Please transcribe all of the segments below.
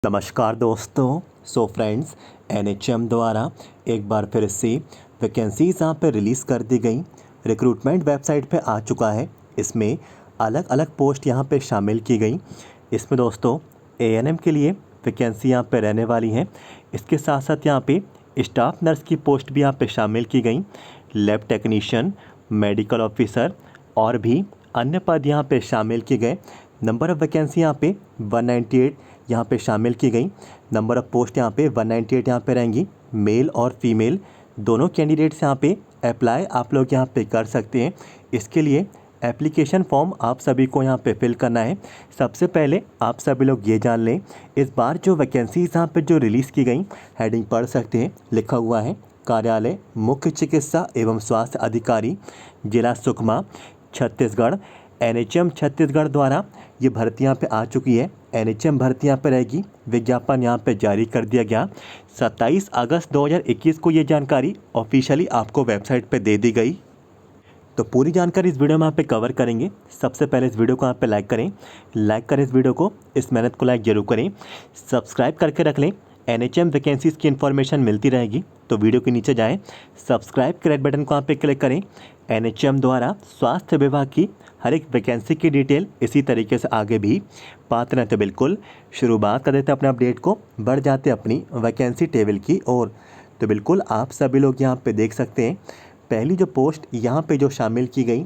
नमस्कार दोस्तों। Friends, NHM द्वारा एक बार फिर से वैकेंसीज यहाँ पे रिलीज़ कर दी गई। रिक्रूटमेंट वेबसाइट पे आ चुका है। इसमें अलग अलग पोस्ट यहाँ पे शामिल की गई। इसमें दोस्तों एएनएम के लिए वैकेंसी यहाँ पे रहने वाली है। इसके साथ साथ यहाँ पे स्टाफ नर्स की पोस्ट भी यहाँ पे शामिल की गई। लैब टेक्नीशियन, मेडिकल ऑफिसर और भी अन्य पद यहाँ पे शामिल किए गए। नंबर ऑफ़ वैकेंसी यहाँ पे 198 यहाँ पे शामिल की गई। नंबर ऑफ़ पोस्ट यहाँ पे 198 यहाँ पे रहेंगी। मेल और फीमेल दोनों कैंडिडेट्स यहाँ पे अप्लाई आप लोग यहाँ पे कर सकते हैं। इसके लिए एप्लीकेशन फॉर्म आप सभी को यहाँ पे फिल करना है। सबसे पहले आप सभी लोग ये जान लें, इस बार जो वैकेंसीज यहाँ पे जो रिलीज़ की गई, हेडिंग पढ़ सकते हैं। लिखा हुआ है कार्यालय मुख्य चिकित्सा एवं स्वास्थ्य अधिकारी, जिला सुकमा, छत्तीसगढ़। एनएचएम छत्तीसगढ़ द्वारा ये भर्ती यहाँ पे आ चुकी है। एनएचएम भर्ती यहाँ पे रहेगी। विज्ञापन यहाँ पे जारी कर दिया गया। 27 अगस्त 2021 को ये जानकारी ऑफिशियली आपको वेबसाइट पे दे दी गई। तो पूरी जानकारी इस वीडियो में यहाँ पे कवर करेंगे। सबसे पहले इस वीडियो को यहाँ पे लाइक करें इस वीडियो को, इस मेहनत को लाइक जरूर करें। सब्सक्राइब करके रख लें, एनएचएम वैकेंसीज़ की इन्फॉर्मेशन मिलती रहेगी। तो वीडियो के नीचे जाएं, सब्सक्राइब के रेड बटन को यहाँ पे क्लिक करें। एनएचएम द्वारा स्वास्थ्य विभाग की हर एक वैकेंसी की डिटेल इसी तरीके से आगे भी पाते रहते। बिल्कुल शुरुआत कर देते अपने अपडेट को, बढ़ जाते अपनी वैकेंसी टेबल की ओर। तो बिल्कुल आप सभी लोग यहाँ पे देख सकते हैं, पहली जो पोस्ट यहाँ पे जो शामिल की गई,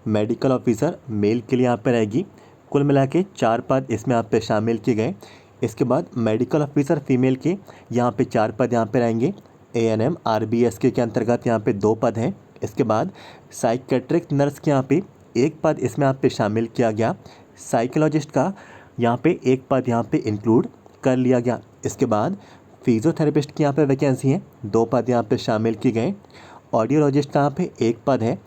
मेडिकल ऑफिसर मेल के लिए यहाँ पे रहेगी। कुल मिला के 4 पद इसमें यहाँ पे शामिल किए गए। इसके बाद मेडिकल ऑफिसर फीमेल के यहाँ पे 4 पद यहाँ पे रहेंगे। एएनएम आरबीएस के अंतर्गत यहाँ पे 2 पद हैं। इसके बाद साइकेट्रिक नर्स के यहाँ पे 1 पद इसमें यहाँ पे शामिल किया गया। साइकोलॉजिस्ट का यहाँ पे 1 पद यहाँ पे इंक्लूड कर लिया गया। इसके बाद फिजियोथेरेपिस्ट की यहाँ पे वैकेंसी है, 2 पद यहाँ पे शामिल किए गए। ऑडियोलॉजिस्ट का यहाँ पे 1 पद है।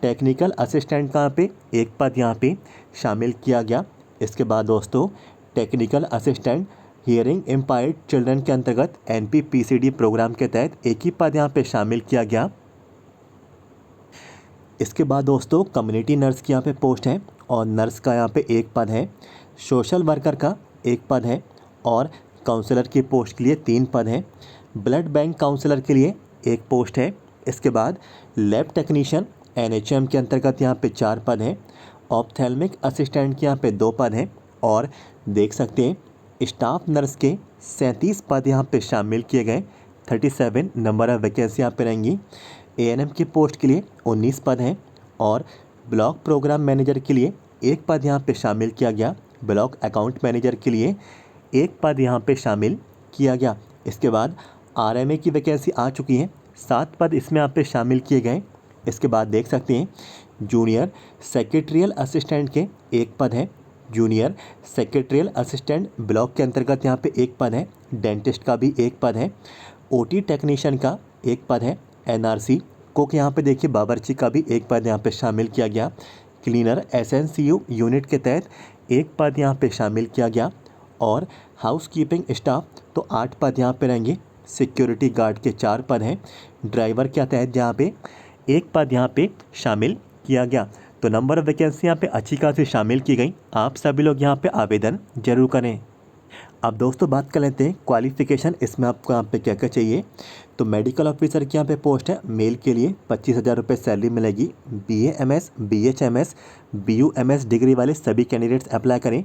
टेक्निकल असिस्टेंट का यहाँ पे 1 पद यहाँ पे शामिल किया गया। इसके बाद दोस्तों technical assistant hearing impaired children के अंतर्गत एनपीपीसीडी प्रोग्राम के तहत 1 ही पद यहाँ पे शामिल किया गया। इसके बाद दोस्तों कम्युनिटी नर्स की यहाँ पे पोस्ट है और नर्स का यहाँ पे 1 पद है। सोशल वर्कर का 1 पद है और काउंसलर की पोस्ट के लिए 3 पद हैं। ब्लड बैंक काउंसलर के लिए 1 पोस्ट है। इसके बाद लैब टेक्नीशियन एनएचएम के अंतर्गत यहाँ पे 4 पद हैं। ऑप्थेल्मिक असिस्टेंट के यहाँ पे 2 पद हैं और देख सकते हैं स्टाफ नर्स के 37 पद यहाँ पे शामिल किए गए। 37 नंबर ऑफ वैकेंसी यहाँ पे रहेंगी। एएनएम की पोस्ट के लिए 19 पद हैं और ब्लॉक प्रोग्राम मैनेजर के लिए 1 पद यहाँ पे शामिल किया गया। ब्लॉक अकाउंट मैनेजर के लिए 1 पद यहाँ पे शामिल किया गया। इसके बाद आरएमए की वैकेंसी आ चुकी है, 7 पद इसमें यहाँ पे शामिल किए गए। इसके बाद देख सकते हैं जूनियर सेक्रेटरियल असिस्टेंट के 1 पद है। जूनियर सेक्रेटरियल असिस्टेंट ब्लॉक के अंतर्गत यहाँ पे 1 पद है। डेंटिस्ट का भी 1 पद है। ओटी टेक्नीशियन का 1 पद है। एनआरसी कुक यहाँ पे देखिए बावर्ची का भी 1 पद यहाँ पे शामिल किया गया। क्लीनर एसएनसीयू यूनिट के तहत 1 पद यहाँ पे शामिल किया गया और हाउस कीपिंग स्टाफ तो 8 पद यहाँ पे रहेंगे। सिक्योरिटी गार्ड के 4 पद हैं। ड्राइवर के तहत यहाँ पे 1 पद यहाँ पे शामिल किया गया। तो नंबर ऑफ वैकेंसी यहाँ पे अच्छी खासी शामिल की गई। आप सभी लोग यहाँ पे आवेदन जरूर करें। अब दोस्तों बात कर लेते हैं क्वालिफ़िकेशन, इसमें आपको यहाँ पे क्या क्या चाहिए। तो मेडिकल ऑफिसर की यहाँ पे पोस्ट है, मेल के लिए 25,000 रुपये सैलरी मिलेगी। बीएएमएस, बीएचएमएस, बीयूएमएस डिग्री वाले सभी कैंडिडेट्स अप्लाई करें।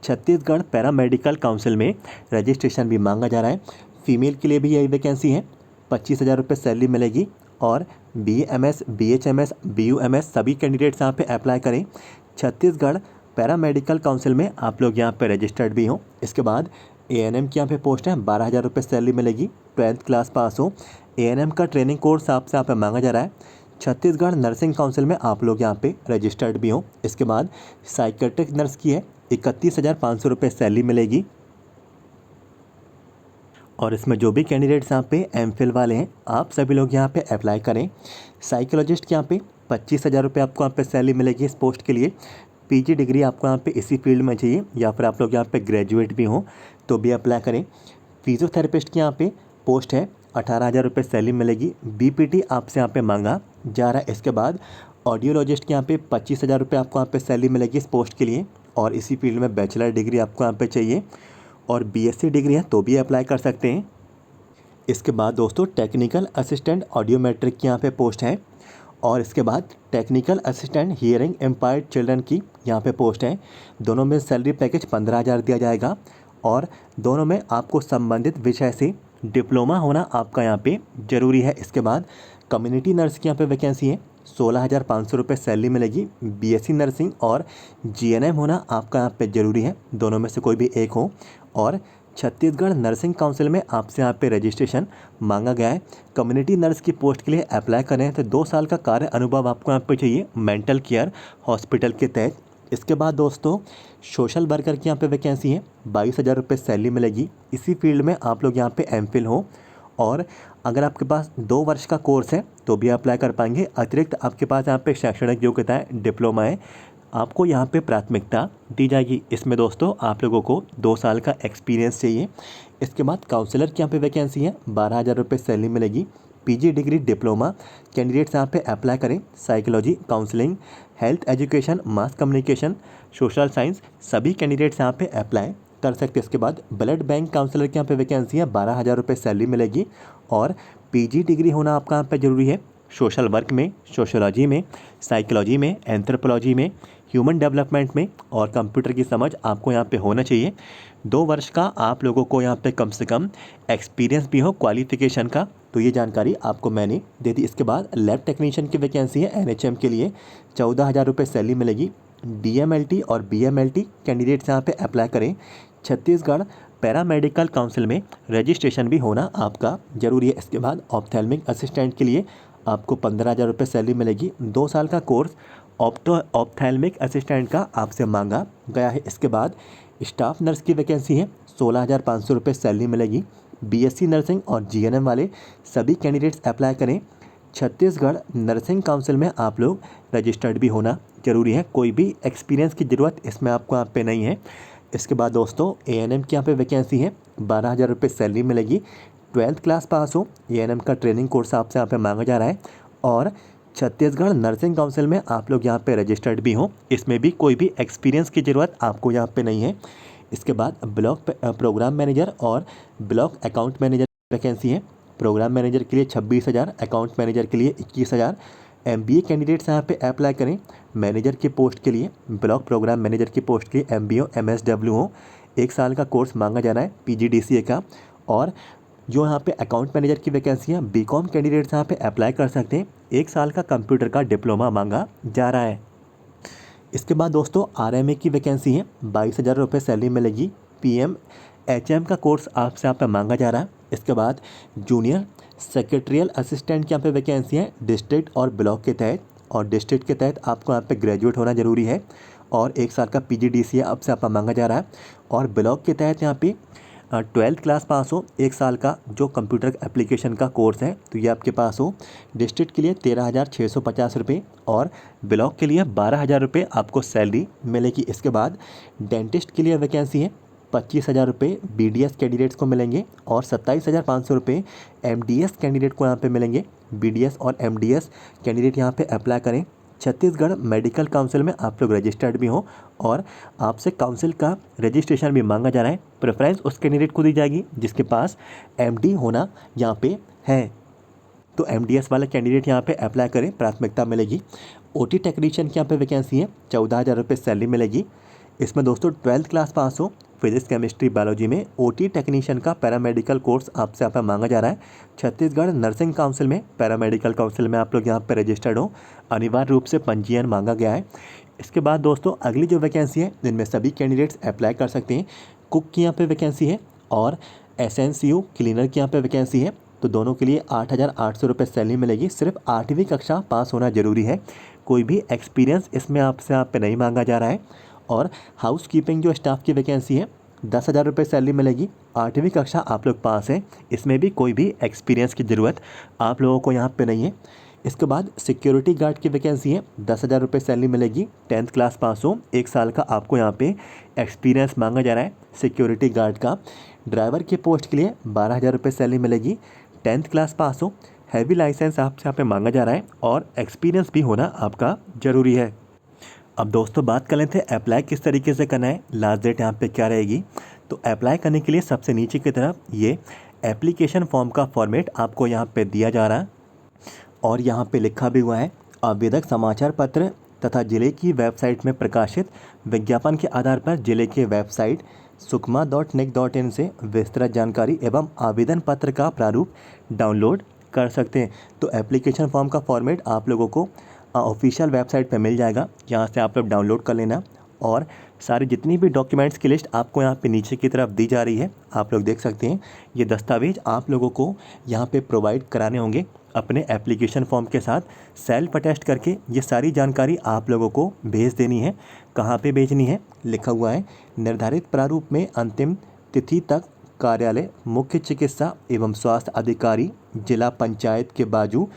छत्तीसगढ़ पैरा मेडिकल काउंसिल में रजिस्ट्रेशन भी मांगा जा रहा है। फीमेल के लिए भी यही वैकेंसी है, 25,000 रुपये सैलरी मिलेगी और बीएएमएस, बीएचएमएस, बीयूएमएस सभी कैंडिडेट्स यहाँ पे अप्लाई करें। छत्तीसगढ़ पैरा मेडिकल काउंसिल में आप लोग यहाँ पे रजिस्टर्ड भी हों। इसके बाद एएनएम की यहाँ पे पोस्ट है, 12,000 रुपये सैलरी मिलेगी। 12th क्लास पास हो। एएनएम का ट्रेनिंग कोर्स आपसे यहाँ पे मांगा जा रहा है। छत्तीसगढ़ नर्सिंग काउंसिल में आप लोग यहाँ पे रजिस्टर्ड भी हों। इसके बाद साइकेट्रिक नर्स की है, 31,500 रुपये सैलरी मिलेगी और इसमें जो भी कैंडिडेट्स यहाँ पे एमफिल वाले हैं आप सभी लोग यहाँ पे अप्लाई करें। साइकोलॉजिस्ट के यहाँ पे 25,000 रुपये आपको यहाँ पे सैलरी मिलेगी इस पोस्ट के लिए। पीजी डिग्री आपको यहाँ पे इसी फील्ड में चाहिए या फिर आप लोग यहाँ पे ग्रेजुएट भी हों तो भी अप्लाई करें। फिजियोथेरेपिस्ट की यहाँ पे पोस्ट है, 18,000 रुपये सैलरी मिलेगी। बीपीटी आपसे यहाँ पे मांगा जा रहा है। इसके बाद ऑडियोलॉजिस्ट के यहाँ पे 25,000 रुपये आपको यहाँ पे सैलरी मिलेगी इस पोस्ट के लिए और इसी फील्ड में बैचलर डिग्री आपको यहाँ पे चाहिए। और बीएससी डिग्री है तो भी अप्लाई कर सकते हैं। इसके बाद दोस्तों टेक्निकल असिस्टेंट ऑडियोमेट्रिक की यहाँ पे पोस्ट है, और इसके बाद technical assistant hearing impaired children की यहाँ पे पोस्ट है। दोनों में सैलरी पैकेज 15,000 दिया जाएगा, और दोनों में आपको संबंधित विषय से डिप्लोमा होना आपका यहाँ पे ज़रूरी है। इसके बाद कम्युनिटी नर्स की यहाँ पे वैकेंसी है, 16,500 रुपये सैलरी मिलेगी। बीएससी नर्सिंग और जीएनएम होना आपका यहाँ पे ज़रूरी है, दोनों में से कोई भी एक हो। और छत्तीसगढ़ नर्सिंग काउंसिल में आपसे यहाँ पे रजिस्ट्रेशन मांगा गया है। कम्युनिटी नर्स की पोस्ट के लिए अप्लाई करें तो 2 साल का कार्य अनुभव आपको यहाँ पे चाहिए मेंटल केयर हॉस्पिटल के तहत। इसके बाद दोस्तों सोशल वर्कर की यहाँ पे वैकेंसी है, 22,000 रुपये सैलरी मिलेगी। इसी फील्ड में आप लोग यहाँ पे एमफिल हो, और अगर आपके पास 2 वर्ष का कोर्स है तो भी अप्लाई कर पाएंगे। अतिरिक्त आपके पास यहाँ पे शैक्षणिक योग्यता है, डिप्लोमा है, आपको यहाँ पे प्राथमिकता दी जाएगी। इसमें दोस्तों आप लोगों को 2 साल का एक्सपीरियंस चाहिए। इसके बाद काउंसलर की यहाँ पे वैकेंसी है, 12,000 रुपये सैलरी मिलेगी। पीजी डिग्री डिप्लोमा कैंडिडेट्स यहाँ पे अप्लाई करें। Psychology, counselling, health education, mass communication, social science, सभी कैंडिडेट्स यहाँ पे अप्लाई कर सकते हैं। इसके बाद ब्लड बैंक काउंसलर की यहाँ पे वैकेंसी है, 12,000 रुपये सैलरी मिलेगी, और पीजी डिग्री होना आपका यहाँ पे ज़रूरी है। सोशल वर्क में, सोशोलॉजी में, साइकोलॉजी में, एंथ्रोपोलॉजी में, ह्यूमन डेवलपमेंट में, और कंप्यूटर की समझ आपको यहाँ पे होना चाहिए। 2 वर्ष का आप लोगों को यहाँ पे कम से कम एक्सपीरियंस भी हो क्वालिफिकेशन का। तो ये जानकारी आपको मैंने दे दी। इसके बाद लैब टेक्नीशियन की वैकेंसी है एनएचएम के लिए, 14,000 रुपये सैलरी मिलेगी। डीएमएलटी और बीएमएलटी कैंडिडेट्स यहाँ पे अप्लाई करें। छत्तीसगढ़ पैरामेडिकल काउंसिल में रजिस्ट्रेशन भी होना आपका ज़रूरी है। इसके बाद ऑप्थेल्मिक असिस्टेंट के लिए आपको 15,000 रुपये सैलरी मिलेगी। 2 साल का कोर्स ऑप्थेल्मिक असिस्टेंट का आपसे मांगा गया है। इसके बाद स्टाफ नर्स की वैकेंसी है, 16,500 रुपये सैलरी मिलेगी। बीएससी नर्सिंग और जीएनएम वाले सभी कैंडिडेट्स अप्लाई करें। छत्तीसगढ़ नर्सिंग काउंसिल में आप लोग रजिस्टर्ड भी होना ज़रूरी है, कोई भी एक्सपीरियंस की ज़रूरत इसमें आपको यहाँ पे नहीं है। इसके बाद दोस्तों एएनएम की यहाँ पे वैकेंसी है, 12,000 रुपये सैलरी मिलेगी। 12th क्लास पास हो, एएनएम का ट्रेनिंग कोर्स आपसे यहाँ पे मांगा जा रहा है, और छत्तीसगढ़ नर्सिंग काउंसिल में आप लोग यहाँ पे रजिस्टर्ड भी हो। इसमें भी कोई भी एक्सपीरियंस की ज़रूरत आपको यहाँ पे नहीं है। इसके बाद ब्लॉक प्रोग्राम मैनेजर और ब्लॉक अकाउंट मैनेजर वैकेंसी है। प्रोग्राम मैनेजर के लिए 26,000, अकाउंट मैनेजर के लिए 21,000। एमबीए कैंडिडेट्स यहाँ पे अप्लाई करें। मैनेजर की पोस्ट के लिए, ब्लॉक प्रोग्राम मैनेजर की पोस्ट के लिए एमबीए एमएसडब्ल्यू हो, 1 साल का कोर्स मांगा जा रहा है पीजीडीसीए का। और जो यहाँ पे अकाउंट मैनेजर की वैकेंसी है, बीकॉम कैंडिडेट्स यहाँ पे अप्लाई कर सकते हैं। 1 साल का कंप्यूटर का डिप्लोमा मांगा जा रहा है। इसके बाद दोस्तों आरएमए की वैकेंसी है, 22,000 रुपये सैलरी मिलेगी। पीएमएचएम का कोर्स आपसे यहाँ पे मांगा जा रहा है। इसके बाद जूनियर सेक्रेटरियल असिस्टेंट की यहाँ पे वैकेंसी है, डिस्ट्रिक्ट और ब्लॉक के तहत, और डिस्ट्रिक्ट के तहत आपको यहाँ पे ग्रेजुएट होना ज़रूरी है, और 1 साल का पीजीडीसीए आपसे यहाँ पे मांगा जा रहा है। और ब्लॉक के तहत यहाँ पे 12th क्लास पास हो, 1 साल का जो कंप्यूटर एप्लीकेशन का कोर्स है तो ये आपके पास हो। डिस्ट्रिक्ट के लिए 13,650 रुपये, और ब्लॉक के लिए 12,000 रुपये आपको सैलरी मिलेगी। इसके बाद डेंटिस्ट के लिए वैकेंसी है, 25,000 रुपये बीडीएस कैंडिडेट्स को मिलेंगे, और 27,500 रुपये एमडीएस कैंडिडेट को यहाँ पे मिलेंगे। बीडीएस और एमडीएस कैंडिडेट यहाँ पे अप्लाई करें। छत्तीसगढ़ मेडिकल काउंसिल में आप लोग रजिस्टर्ड भी हो, और आपसे काउंसिल का रजिस्ट्रेशन भी मांगा जा रहा है। प्रेफरेंस उस कैंडिडेट को दी जाएगी जिसके पास एमडी होना यहाँ पे है। तो एमडीएस वाला कैंडिडेट यहाँ पे अप्लाई करें, प्राथमिकता मिलेगी। ओटी टेक्नीशियन की यहाँ पे वैकेंसी है, 14,000 रुपये सैलरी मिलेगी। इसमें दोस्तों 12th क्लास पास हो, फिजिक्स केमिस्ट्री बायोलॉजी में ओटी टेक्नीशियन का पैरामेडिकल कोर्स आपसे यहाँ पर मांगा जा रहा है। छत्तीसगढ़ नर्सिंग काउंसिल में, पैरामेडिकल काउंसिल में आप लोग यहाँ पर रजिस्टर्ड हो, अनिवार्य रूप से पंजीयन मांगा गया है। इसके बाद दोस्तों अगली जो वैकेंसी है जिनमें सभी कैंडिडेट्स अप्लाई कर सकते हैं। कुक की यहाँ पे वैकेंसी है, और एसएनसीयू क्लीनर की यहाँ पे वैकेंसी है। तो दोनों के लिए 8,800 रुपये सैलरी मिलेगी। सिर्फ 8वीं कक्षा पास होना ज़रूरी है, कोई भी एक्सपीरियंस इसमें आपसे यहाँ पे नहीं मांगा जा रहा है। और हाउस कीपिंग जो स्टाफ की वैकेंसी है, 10,000 रुपये सैलरी मिलेगी। 8वीं कक्षा आप लोग पास हैं, इसमें भी कोई भी एक्सपीरियंस की ज़रूरत आप लोगों को यहाँ पे नहीं है। इसके बाद सिक्योरिटी गार्ड की वैकेंसी है, 10,000 रुपये सैलरी मिलेगी। 10th क्लास पास हो, 1 साल का आपको यहाँ पे एक्सपीरियंस मांगा जा रहा है सिक्योरिटी गार्ड का। ड्राइवर की पोस्ट के लिए 12,000 रुपये सैलरी मिलेगी। 10th क्लास पास हो, हैवी लाइसेंस आपसे यहाँ पे मांगा जा रहा है, और एक्सपीरियंस भी होना आपका ज़रूरी है। अब दोस्तों बात कर लेते हैं अप्लाई किस तरीके से करना है, लास्ट डेट यहाँ पे क्या रहेगी। तो अप्लाई करने के लिए सबसे नीचे की तरफ ये एप्लीकेशन फॉर्म का फॉर्मेट आपको यहाँ पे दिया जा रहा है और यहाँ पे लिखा भी हुआ है आवेदक समाचार पत्र तथा जिले की वेबसाइट में प्रकाशित विज्ञापन के आधार पर जिले के वेबसाइट sukma.nic.in से विस्तृत जानकारी एवं आवेदन पत्र का प्रारूप डाउनलोड कर सकते हैं। तो एप्लीकेशन फॉर्म का फॉर्मेट आप लोगों को ऑफिशियल वेबसाइट पे मिल जाएगा, यहाँ से आप लोग डाउनलोड कर लेना और सारी जितनी भी डॉक्यूमेंट्स की लिस्ट आपको यहाँ पे नीचे की तरफ दी जा रही है, आप लोग देख सकते हैं। ये दस्तावेज आप लोगों को यहाँ पे प्रोवाइड कराने होंगे अपने एप्लीकेशन फॉर्म के साथ। सेल्फ अटेस्ट करके ये सारी जानकारी आप लोगों को भेज देनी है। कहाँ पे भेजनी है लिखा हुआ है, निर्धारित प्रारूप में अंतिम तिथि तक कार्यालय मुख्य चिकित्सा एवं स्वास्थ्य अधिकारी जिला पंचायत के बाजू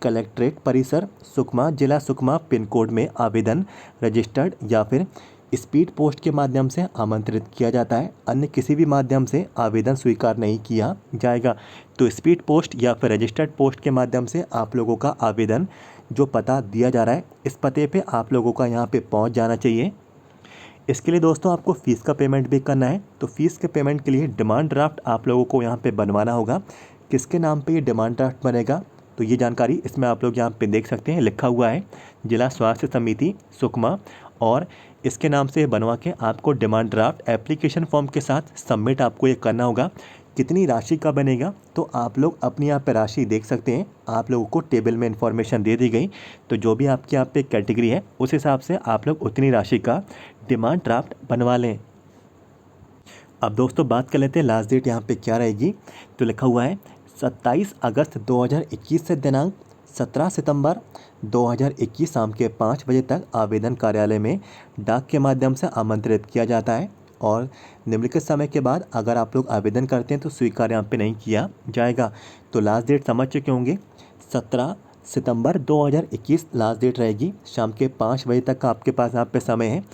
कलेक्ट्रेट परिसर सुकमा जिला सुकमा पिन कोड में आवेदन रजिस्टर्ड या फिर स्पीड पोस्ट के माध्यम से आमंत्रित किया जाता है। अन्य किसी भी माध्यम से आवेदन स्वीकार नहीं किया जाएगा। तो स्पीड पोस्ट या फिर रजिस्टर्ड पोस्ट के माध्यम से आप लोगों का आवेदन जो पता दिया जा रहा है इस पते पे आप लोगों का यहाँ पे पहुँच जाना चाहिए। इसके लिए दोस्तों आपको फ़ीस का पेमेंट भी करना है। तो फ़ीस के पेमेंट के लिए डिमांड ड्राफ्ट आप लोगों को यहाँ पे बनवाना होगा। किसके नाम पे ये डिमांड ड्राफ्ट बनेगा तो ये जानकारी इसमें आप लोग यहाँ पे देख सकते हैं, लिखा हुआ है जिला स्वास्थ्य समिति सुकमा और इसके नाम से बनवा के आपको डिमांड ड्राफ्ट एप्लीकेशन फॉर्म के साथ सबमिट आपको ये करना होगा। कितनी राशि का बनेगा तो आप लोग अपनी यहाँ पे राशि देख सकते हैं, आप लोगों को टेबल में इंफॉर्मेशन दे दी गई। तो जो भी आपके यहाँ पे कैटेगरी है उस हिसाब से आप लोग उतनी राशि का डिमांड ड्राफ्ट बनवा लें। अब दोस्तों बात कर लेते हैं लास्ट डेट यहाँ पे क्या रहेगी। तो लिखा हुआ है 27 अगस्त 2021 से दिनांक 17 सितंबर 2021 शाम के 5 बजे तक आवेदन कार्यालय में डाक के माध्यम से आमंत्रित किया जाता है और निम्नलिखित समय के बाद अगर आप लोग आवेदन करते हैं तो स्वीकार यहाँ पे नहीं किया जाएगा। तो लास्ट डेट समझ चुके होंगे, 17 सितंबर 2021 लास्ट डेट रहेगी। शाम के 5 बजे तक का आपके पास यहाँ पे समय है।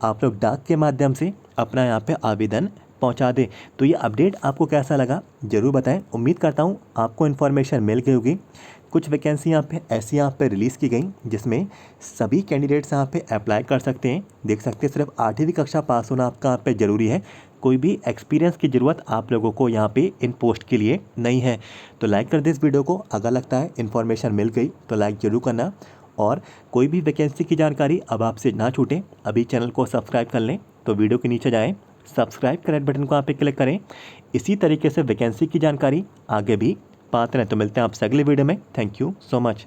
आप लोग डाक के माध्यम से अपना यहाँ पे आवेदन पहुंचा दें। तो ये अपडेट आपको कैसा लगा ज़रूर बताएं। उम्मीद करता हूँ आपको इन्फॉर्मेशन मिल गई होगी। कुछ वैकेंसी यहाँ पे ऐसी यहाँ पे रिलीज़ की गई जिसमें सभी कैंडिडेट्स यहाँ पे अप्लाई कर सकते हैं। देख सकते हैं सिर्फ 8वीं कक्षा पास होना आपका यहाँ पे ज़रूरी है। कोई भी एक्सपीरियंस की ज़रूरत आप लोगों को यहाँ पे इन पोस्ट के लिए नहीं है। तो लाइक कर दें इस वीडियो को। अगर लगता है इन्फॉर्मेशन मिल गई तो लाइक ज़रूर करना और कोई भी वैकेंसी की जानकारी अब आपसे ना छूटे अभी चैनल को सब्सक्राइब कर लें। तो वीडियो के नीचे जाएँ, सब्सक्राइब का रेड बटन को यहाँ पे क्लिक करें। इसी तरीके से वैकेंसी की जानकारी आगे भी पाते रहें। तो मिलते हैं आपसे अगले वीडियो में। Thank you so much.